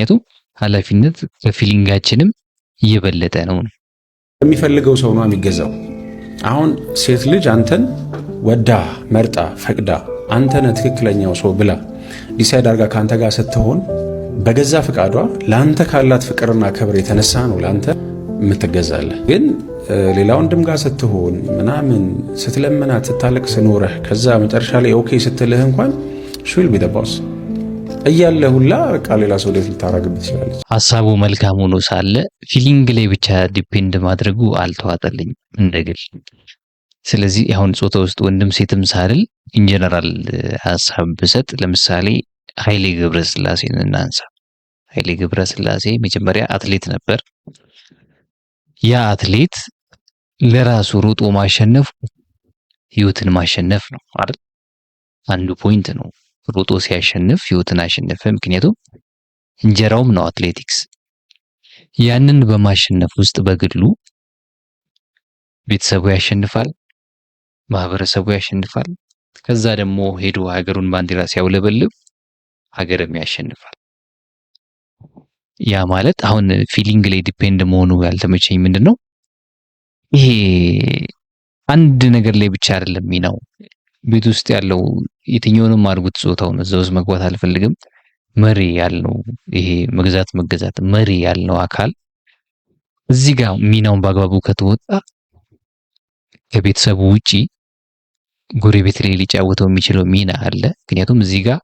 ምክንያቱም ኃላፊነት ከፊሊንጋችንም እየበለጠ ነው። የሚፈልገው ሰው ነው የሚገዛው። አሁን ሴት ልጅ አንተን ወዳ መርጣ ፈቅዳ አንተ ነህ ትክክለኛው ሰው ብላ ዲሳይድ አድርጋ ካንተ ጋር ስትሆን በገዛ ፍቃዷ ላንተ ካላት ፍቅርና ክብር የተነሳ ነው ላንተ የምትገዛለህ። ግን ሌላ ወንድም ጋር ስትሆን ምናምን ስትለምናት ስታለቅስ ኖረህ ከዛ መጨረሻ ላይ ኦኬ ስትልህ እንኳን ሹል ቢደባስ እያለ ሁላ በቃ ሌላ ሰው ደስ ልታረግበት ይችላል። ሐሳቡ መልካም ሆኖ ሳለ ፊሊንግ ላይ ብቻ ዲፔንድ ማድረጉ አልተዋጠልኝም እንደግል። ስለዚህ አሁን ጾታ ውስጥ ወንድም ሴትም ሳልል ኢንጀነራል ሐሳብ ብሰጥ ለምሳሌ ኃይሌ ገብረስላሴን እናንሳ። ኃይሌ ገብረስላሴ መጀመሪያ አትሌት ነበር። ያ አትሌት ለራሱ ሮጦ ማሸነፍ ህይወትን ማሸነፍ ነው አይደል? አንዱ ፖይንት ነው። ሮጦ ሲያሸንፍ ህይወትን አሸነፈ። ምክንያቱም እንጀራውም ነው አትሌቲክስ። ያንን በማሸነፍ ውስጥ በግሉ ቤተሰቡ ያሸንፋል፣ ማህበረሰቡ ያሸንፋል። ከዛ ደግሞ ሄዶ ሀገሩን ባንዲራ ሲያውለበልብ ሀገርም ያሸንፋል። ያ ማለት አሁን ፊሊንግ ላይ ዲፔንድ መሆኑ ያልተመቸኝ ምንድነው? ይሄ አንድ ነገር ላይ ብቻ አይደለም ሚናው። ቤት ውስጥ ያለው የትኛውንም አድርጉት ጾታውን እዛ ውስጥ መግባት አልፈልግም። መሪ ያልነው ይሄ መገዛት መሪ ያልነው አካል እዚህ ጋር ሚናውን በአግባቡ ከተወጣ ከቤተሰቡ ውጪ ጎረቤት ላይ ሊጫወተው የሚችለው ሚና አለ። ምክንያቱም እዚህ ጋር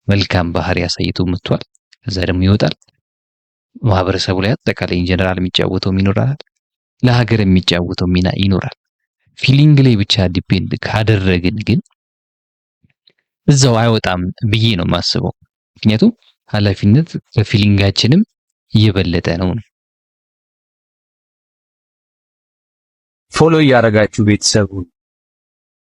መልካም ባህሪ ያሳይቶ መጥቷል። ከዛ ደግሞ ይወጣል ማህበረሰቡ ላይ አጠቃላይ ኢንጀነራል የሚጫወተው ይኖራል፣ ለሀገር የሚጫወተው ሚና ይኖራል። ፊሊንግ ላይ ብቻ ዲፔንድ ካደረግን ግን እዛው አይወጣም ብዬ ነው የማስበው። ምክንያቱም ኃላፊነት ከፊሊንጋችንም እየበለጠ ነው። ፎሎ እያደረጋችሁ ቤተሰቡን